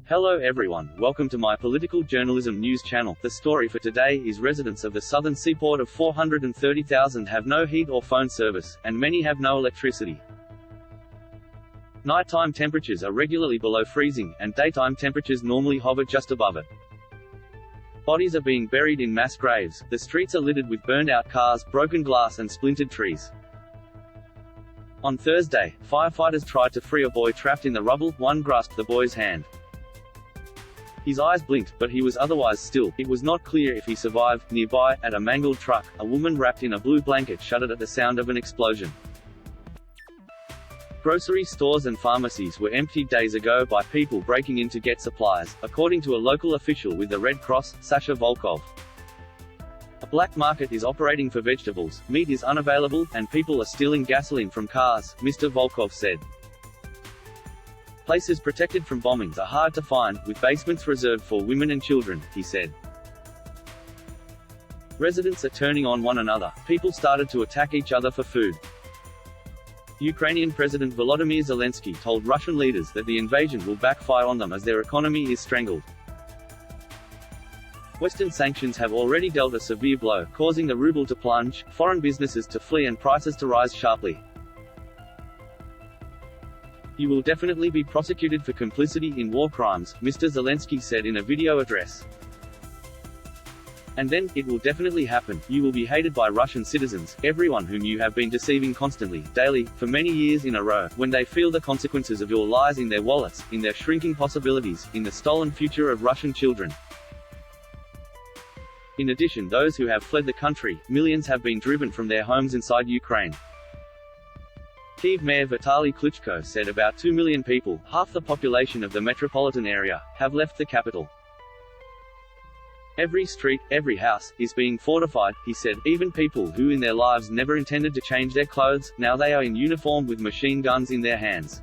Hello everyone, welcome to my political journalism news channel. The story for today is residents of the southern seaport of 430,000 have no heat or phone service, and many have no electricity. Nighttime temperatures are regularly below freezing, and daytime temperatures normally hover just above it. Bodies are being buried in mass graves, the streets are littered with burned-out cars, broken glass and splintered trees. On Thursday, firefighters tried to free a boy trapped in the rubble. One grasped the boy's hand. His eyes blinked, but he was otherwise still. It was not clear if he survived. Nearby, at a mangled truck, a woman wrapped in a blue blanket shuddered at the sound of an explosion. Grocery stores and pharmacies were emptied days ago by people breaking in to get supplies, according to a local official with the Red Cross, Sasha Volkov. A black market is operating for vegetables, meat is unavailable, and people are stealing gasoline from cars, Mr. Volkov said. Places protected from bombings are hard to find, with basements reserved for women and children, he said. Residents are turning on one another. People started to attack each other for food. Ukrainian President Volodymyr Zelensky told Russian leaders that the invasion will backfire on them as their economy is strangled. Western sanctions have already dealt a severe blow, causing the ruble to plunge, foreign businesses to flee and prices to rise sharply. You will definitely be prosecuted for complicity in war crimes, Mr. Zelensky said in a video address. And then, it will definitely happen. You will be hated by Russian citizens, everyone whom you have been deceiving constantly, daily, for many years in a row, when they feel the consequences of your lies in their wallets, in their shrinking possibilities, in the stolen future of Russian children. In addition, those who have fled the country, millions have been driven from their homes inside Ukraine. Kyiv Mayor Vitaly Klitschko said about 2 million people, half the population of the metropolitan area, have left the capital. Every street, every house, is being fortified, he said. Even people who in their lives never intended to change their clothes, now they are in uniform with machine guns in their hands.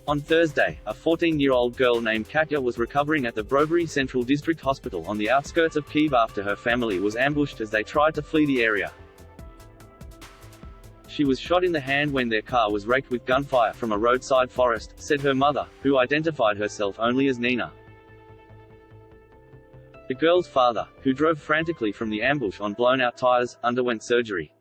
On Thursday, a 14-year-old girl named Katya was recovering at the Brovary Central District Hospital on the outskirts of Kyiv after her family was ambushed as they tried to flee the area. She was shot in the hand when their car was raked with gunfire from a roadside forest, said her mother, who identified herself only as Nina. The girl's father, who drove frantically from the ambush on blown-out tires, underwent surgery.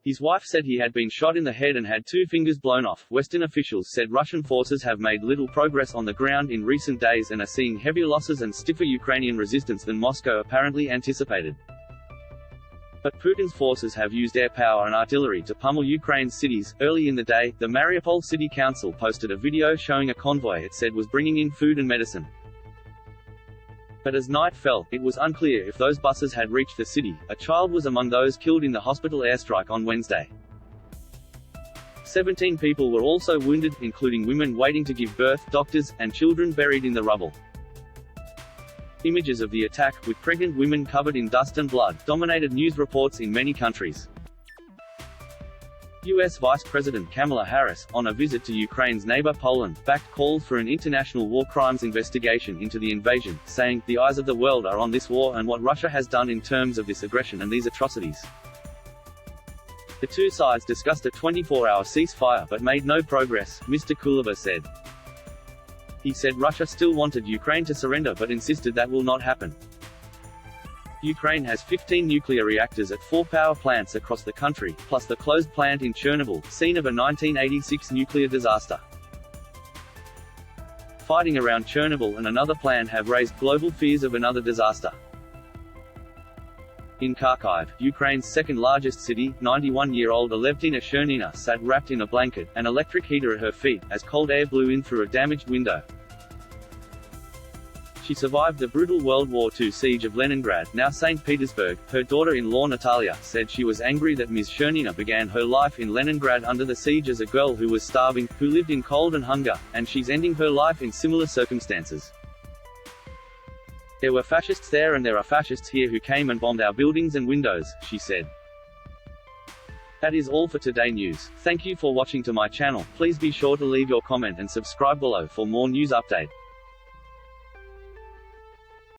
His wife said he had been shot in the head and had 2 fingers blown off. Western officials said Russian forces have made little progress on the ground in recent days and are seeing heavier losses and stiffer Ukrainian resistance than Moscow apparently anticipated. But Putin's forces have used air power and artillery to pummel Ukraine's cities. Early in the day, the Mariupol City Council posted a video showing a convoy it said was bringing in food and medicine. But as night fell, it was unclear if those buses had reached the city. A child was among those killed in the hospital airstrike on Wednesday. 17 people were also wounded, including women waiting to give birth, doctors, and children buried in the rubble. Images of the attack, with pregnant women covered in dust and blood, dominated news reports in many countries. U.S. Vice President Kamala Harris, on a visit to Ukraine's neighbor Poland, backed calls for an international war crimes investigation into the invasion, saying, "The eyes of the world are on this war and what Russia has done in terms of this aggression and these atrocities." The two sides discussed a 24-hour ceasefire but made no progress, Mr. Kuleba said. He said Russia still wanted Ukraine to surrender but insisted that will not happen. Ukraine has 15 nuclear reactors at 4 power plants across the country, plus the closed plant in Chernobyl, scene of a 1986 nuclear disaster. Fighting around Chernobyl and another plant have raised global fears of another disaster. In Kharkiv, Ukraine's second-largest city, 91-year-old Alevtina Chernina sat wrapped in a blanket, an electric heater at her feet, as cold air blew in through a damaged window. She survived the brutal World War II siege of Leningrad, now St. Petersburg. Her daughter-in-law Natalia said she was angry that Ms. Chernina began her life in Leningrad under the siege as a girl who was starving, who lived in cold and hunger, and she's ending her life in similar circumstances. There were fascists there and there are fascists here who came and bombed our buildings and windows, she said. That is all for today news. Thank you for watching to my channel. Please be sure to leave your comment and subscribe below for more news update.